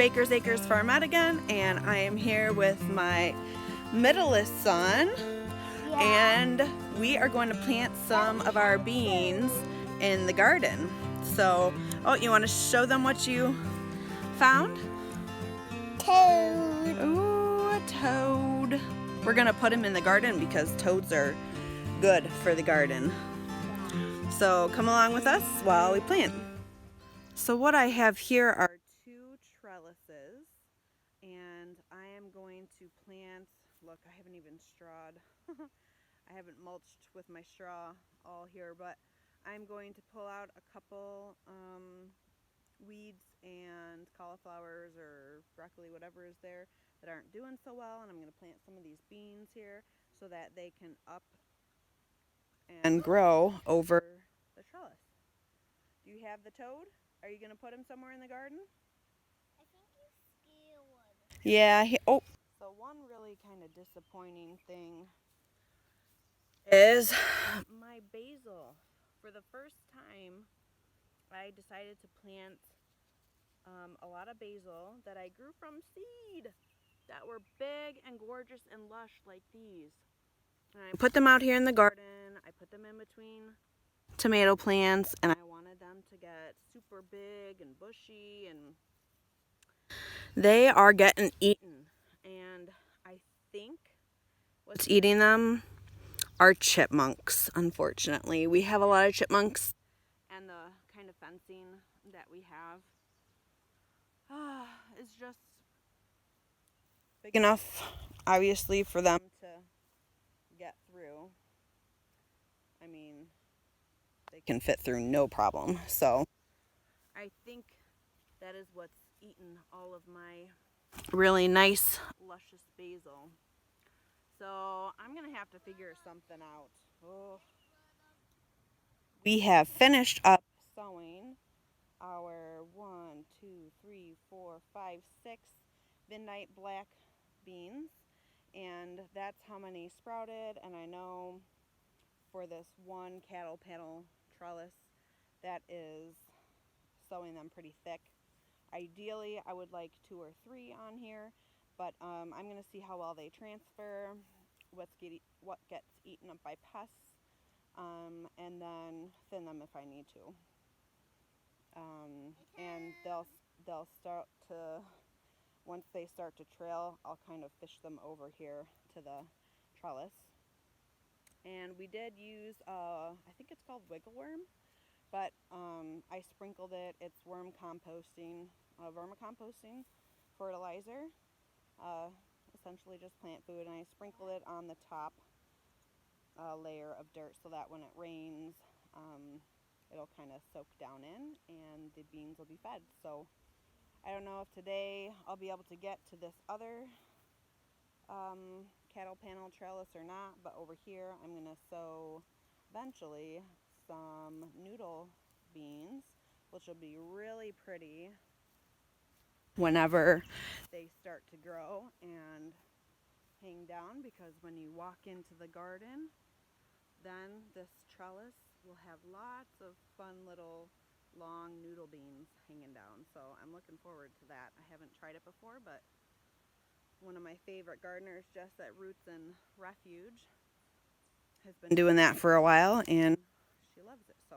Baker's Acres Farmette again, and I am here with my middleest son, and we are going to plant some of our beans in the garden. So, oh, you want to show them what you found? Toad. Ooh, a toad. We're going to put him in the garden because toads are good for the garden. So come along with us while we plant. So what I have here are 2 trellises, and I am going to plant, look, I haven't even strawed. I haven't mulched with my straw all here, but I'm going to pull out a couple weeds and cauliflowers or broccoli, whatever is there, that aren't doing so well, and I'm going to plant some of these beans here so that they can up and grow over the trellis. Do you have the toad? Are you going to put him somewhere in the garden? I think you scared. Yeah. Oh. So one really kind of disappointing thing is my basil. For the first time, I decided to plant a lot of basil that I grew from seed that were big and gorgeous and lush like these. And I put them out here in the garden. I put them in between tomato plants, and I wanted them to get super big and bushy, and they are getting eaten. And I think what's eating them are chipmunks, unfortunately. We have a lot of chipmunks, and the kind of fencing that we have is just big enough, obviously, for them to get through. I mean, they can fit through no problem. So I think that is what's eaten all of my really nice, luscious basil. So I'm going to have to figure something out. Oh. We have finished up sowing our 1, 2, 3, 4, 5, 6 midnight black beans, and that's how many sprouted. And I know for this one cattle panel trellis that is sowing them pretty thick. Ideally, I would like 2 or 3 on here, but I'm going to see how well they transfer, what gets eaten up by pests, and then thin them if I need to. And they'll start to, once they start to trail, I'll kind of fish them over here to the trellis. And we did use, I think it's called wiggle worm, but I sprinkled it. It's vermicomposting fertilizer, essentially just plant food, and I sprinkled it on the top layer of dirt so that when it rains, it'll kind of soak down in and the beans will be fed. So I don't know if today I'll be able to get to this other cattle panel trellis or not, but over here I'm going to sow eventually some noodle beans, which will be really pretty whenever they start to grow and hang down, because when you walk into the garden, then this trellis will have lots of fun little long noodle beans hanging down. So I'm looking forward to that. I haven't tried it before, but one of my favorite gardeners, Jess at Roots and Refuge, has been doing that for a while, and she loves it. So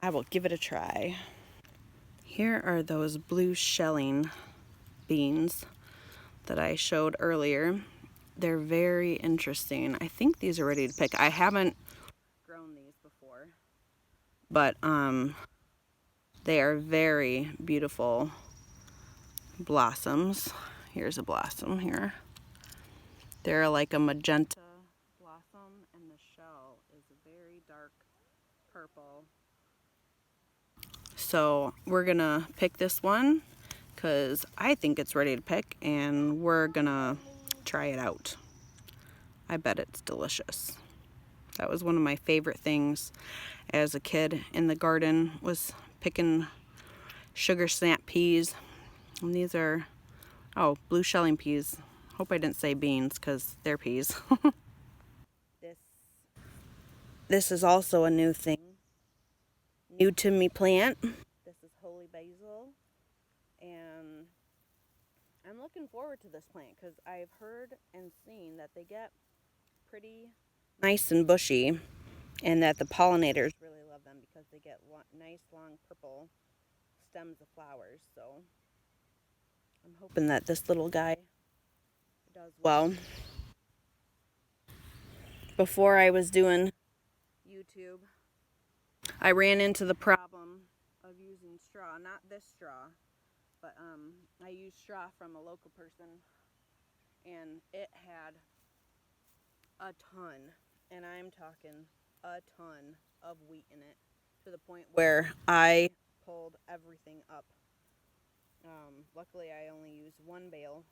I will give it a try. Here are those blue shelling beans that I showed earlier. They're very interesting. I think these are ready to pick. I haven't grown these before, but they are very beautiful blossoms. Here's a blossom here. They're like a magenta blossom, and the shell is a very dark purple. So we're gonna pick this one because I think it's ready to pick, and we're gonna try it out. I bet it's delicious. That was one of my favorite things as a kid in the garden, was picking sugar snap peas. And these are, oh, blue shelling peas. Hope I didn't say beans because they're peas. This is also a new thing. New to me plant. This is holy basil. And I'm looking forward to this plant because I've heard and seen that they get pretty nice and bushy, and that the pollinators really love them because they get nice long purple stems of flowers. So I'm hoping that this little guy does well. Before I was doing YouTube, I ran into the problem of using straw, not this straw, but I used straw from a local person, and it had a ton, and I'm talking a ton of wheat in it, to the point where I pulled everything up. Luckily, I only used one bale,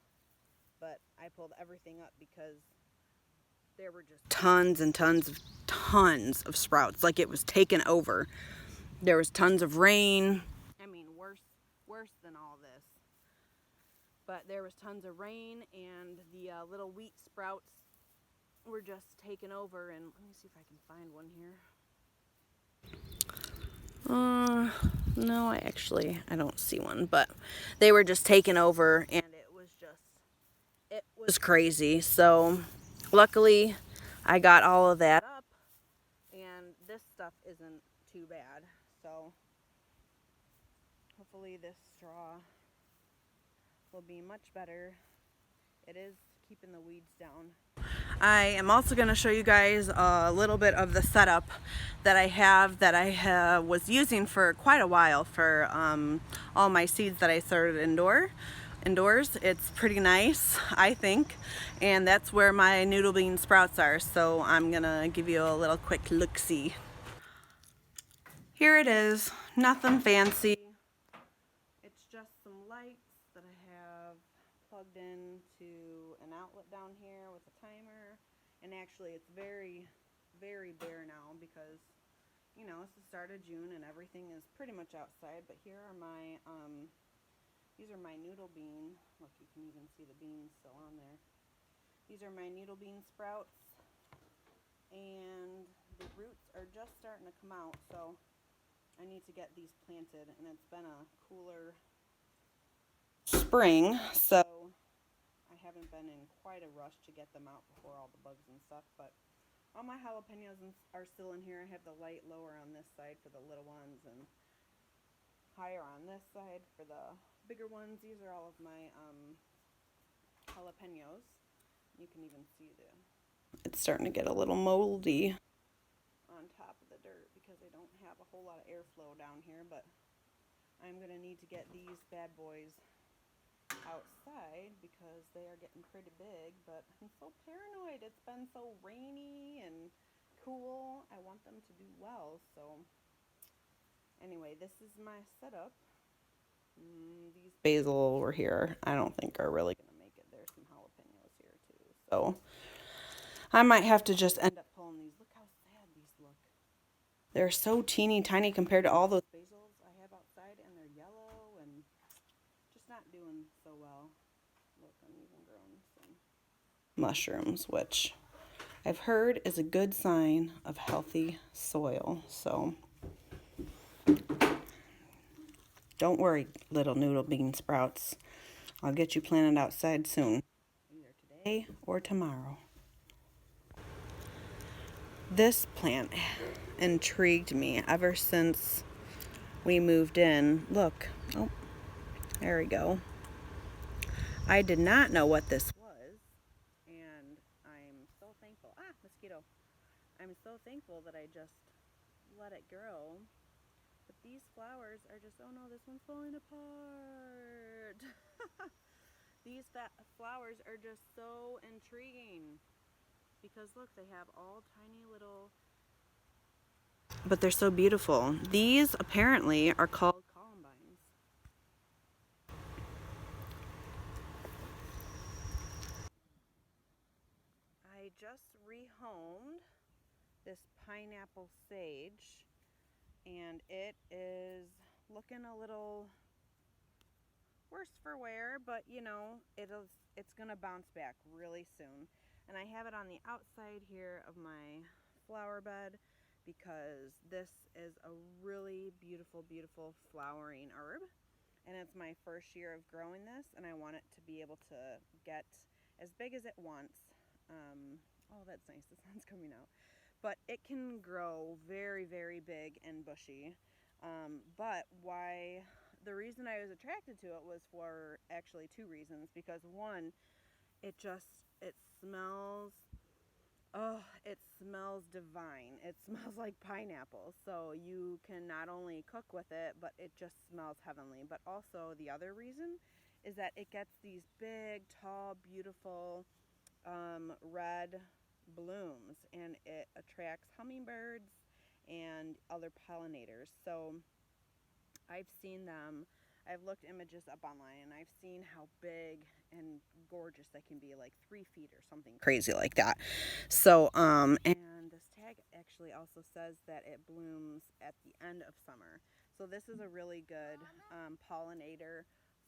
but I pulled everything up because there were just tons of sprouts. Like, it was taken over. There was tons of rain. I mean, worse than all this. But there was tons of rain, and the little wheat sprouts were just taken over. And let me see if I can find one here. No, I don't see one, but they were just taken over, and it was crazy. So luckily I got all of that up, and this stuff isn't too bad. So hopefully this straw will be much better. It is keeping the weeds down. I am also going to show you guys a little bit of the setup that I was using for quite a while for all my seeds that I started indoors. It's pretty nice, I think, and that's where my noodle bean sprouts are. So I'm going to give you a little quick look-see. Here it is, nothing fancy. It's just some lights that I have plugged into an outlet down here with a timer. And actually it's very, very bare now because, you know, it's the start of June and everything is pretty much outside. But here are my, these are my noodle bean. Look, you can even see the beans still on there. These are my noodle bean sprouts. And the roots are just starting to come out, so I need to get these planted. And it's been a cooler spring, so I haven't been in quite a rush to get them out before all the bugs and stuff. But all my jalapenos are still in here. I have the light lower on this side for the little ones and higher on this side for the bigger ones. These are all of my jalapenos. You can even see it's starting to get a little moldy on top of the dirt because I don't have a whole lot of airflow down here. But I'm going to need to get these bad boys outside because they are getting pretty big. But I'm so paranoid. It's been so rainy and cool. I want them to do well. So anyway, this is my setup. These basil over here I don't think are really gonna make it. There's some jalapenos here too, so I might have to just end up pulling these. Look how sad these look. They're so teeny tiny compared to all those basils I have outside, and they're yellow and just not doing so well. Look, I'm even growing some mushrooms, which I've heard is a good sign of healthy soil. So don't worry, little noodle bean sprouts. I'll get you planted outside soon, either today or tomorrow. This plant intrigued me ever since we moved in. Look, oh, there we go. I did not know what this was, and I'm so thankful. Ah, mosquito. I'm so thankful that I just let it grow. But these flowers are just, oh no, this one's falling apart. These flowers are just so intriguing because look, they have all tiny little, but they're so beautiful. These apparently are called columbines. I just rehomed this pineapple sage, and it is looking a little worse for wear, but you know, it's gonna bounce back really soon. And I have it on the outside here of my flower bed because this is a really beautiful, beautiful flowering herb. and it's my first year of growing this, and I want it to be able to get as big as it wants. Oh, that's nice. The sun's coming out. But it can grow very, very big and bushy. But why? The reason I was attracted to it was for actually two reasons. Because one, it smells. Oh, it smells divine. It smells like pineapple. So you can not only cook with it, but it just smells heavenly. But also, the other reason is that it gets these big, tall, beautiful red blooms, and it attracts hummingbirds and other pollinators. So I've seen them. I've looked images up online, and I've seen how big and gorgeous they can be, like 3 feet or something crazy like that. So, and this tag actually also says that it blooms at the end of summer. So this is a really good pollinator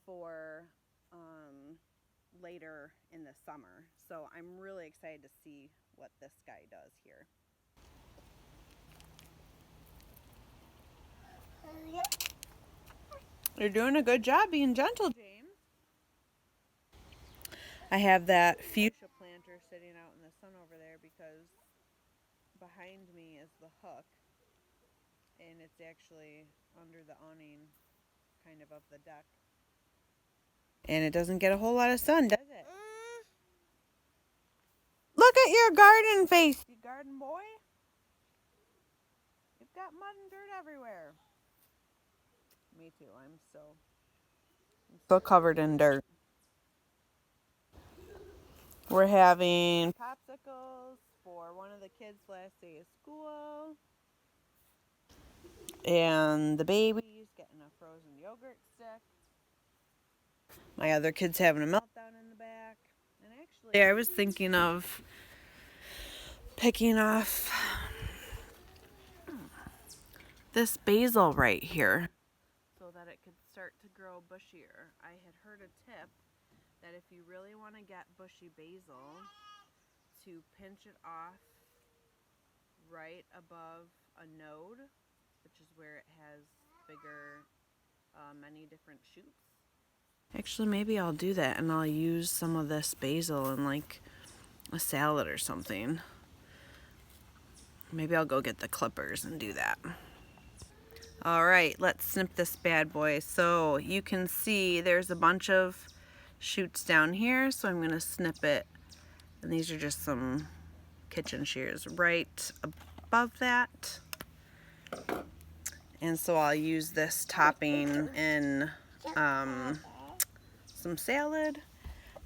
for later in the summer. So I'm really excited to see what this guy does here. You're doing a good job being gentle, James. I have that fuchsia planter sitting out in the sun over there because behind me is the hook, and it's actually under the awning kind of the deck. And it doesn't get a whole lot of sun, does it? Look at your garden face, you garden boy. You've got mud and dirt everywhere. Me too. I'm still covered in dirt. We're having popsicles for one of the kids' last day of school. And the baby's getting a frozen yogurt stick. My other kid's having a meltdown in the back. And actually, I was thinking of picking off this basil right here so that it could start to grow bushier. I had heard a tip that if you really want to get bushy basil, to pinch it off right above a node, which is where it has bigger, many different shoots. Actually, maybe I'll do that, and I'll use some of this basil in like a salad or something. Maybe I'll go get the clippers and do that. All right, let's snip this bad boy. So you can see there's a bunch of shoots down here, so I'm gonna snip it. And these are just some kitchen shears right above that. And so I'll use this topping in some salad.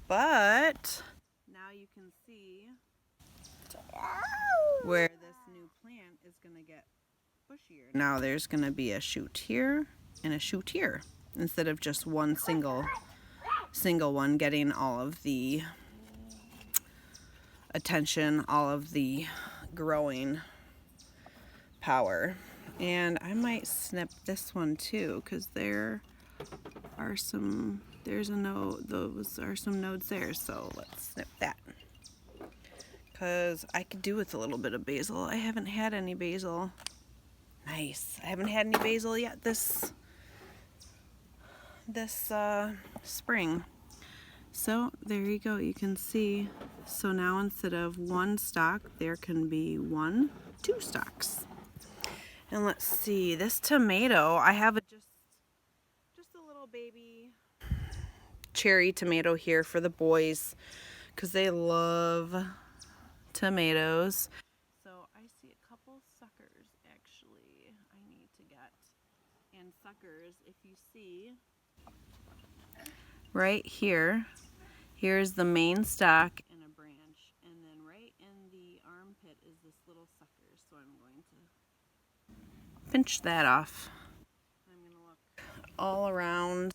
But now you can see where this new plant is gonna get bushier. Now there's gonna be a shoot here and a shoot here, instead of just one single one getting all of the attention, all of the growing power. And I might snip this one too, because there's a node, those are some nodes there, so let's snip that. Because I could do with a little bit of basil. I haven't had any basil. Nice. I haven't had any basil yet this spring. So there you go. You can see. So now instead of one stalk, there can be 2 stalks. And let's see. This tomato, I have just a little baby cherry tomato here for the boys because they love tomatoes. So I see a couple suckers actually I need to get. And suckers, if you see right here, here's the main stalk and a branch, and then right in the armpit is this little sucker. So I'm going to pinch that off. I'm going to look all around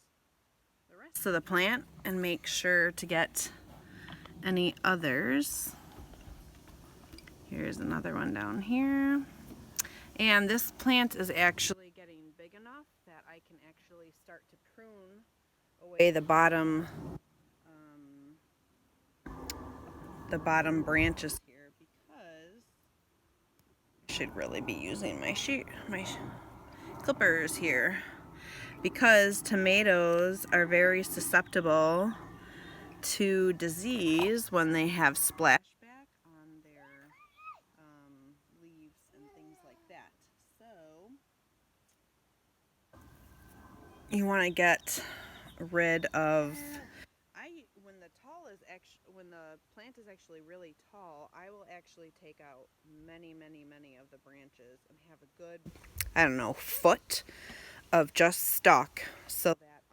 the rest of the plant and make sure to get any others. Here's another one down here. And this plant is actually getting big enough that I can actually start to prune away the bottom branches here, because I should really be using my clippers here, because tomatoes are very susceptible to disease when they have splashback on their leaves and things like that. So you want to get rid of. When the when the plant is actually really tall, I will actually take out many of the branches and have a good, I don't know, foot of just stalk, so that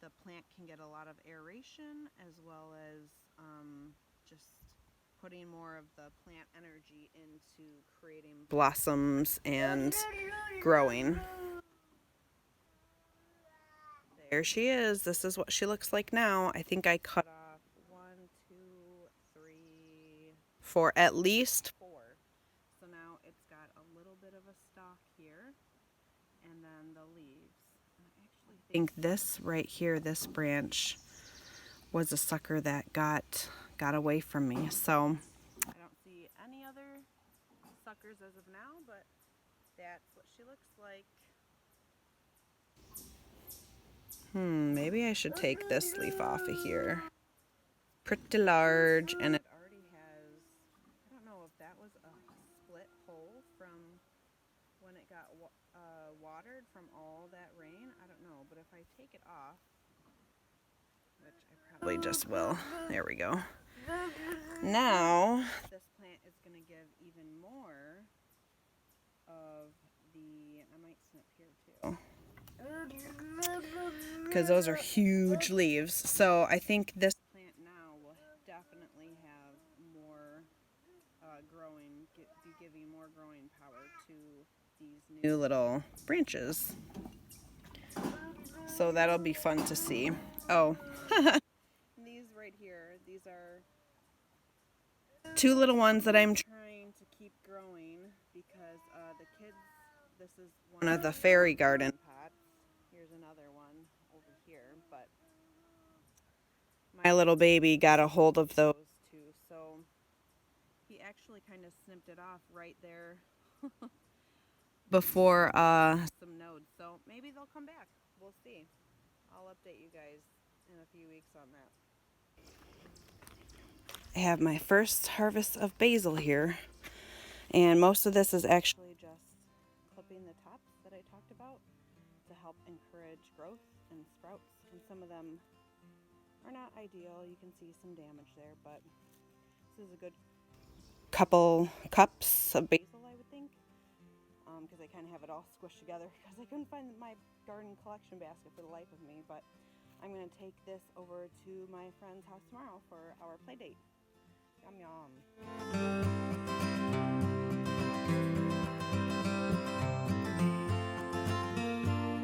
the plant can get a lot of aeration, as well as just putting more of the plant energy into creating blossoms and growing. There she is. This is what she looks like now. I think I cut off 1, 2, 3, 4, at least 4. So now it's got a little bit of a stalk here, and then the leaves. And I actually think this right here, this branch, was a sucker that got away from me. So I don't see any other suckers as of now, but that's what she looks like. Maybe I should take this leaf off of here. Pretty large, and it already has, I don't know if that was a split hole from when it got watered from all that rain. I don't know, but if I take it off, which I probably just will, there we go. Now, this plant is going to give even more of the, I might snip here too, because those are huge leaves. So I think this plant now will definitely have more be giving more growing power to these new little branches. So that'll be fun to see. Oh, these right here, these are 2 little ones that I'm trying to keep growing because the kids, this is one of the fairy garden pots. Here's another one over here, but my little baby got a hold of those 2, so he actually kind of snipped it off right there before some nodes. So maybe they'll come back. We'll see. I'll update you guys in a few weeks on that. I have my first harvest of basil here, and most of this is actually just clipping the tops that I talked about to help encourage growth and sprouts, and some of them are not ideal. You can see some damage there, but this is a good couple cups of basil, I would think, because I kind of have it all squished together because I couldn't find my garden collection basket for the life of me. But I'm going to take this over to my friend's house tomorrow for our play date. Yum yum.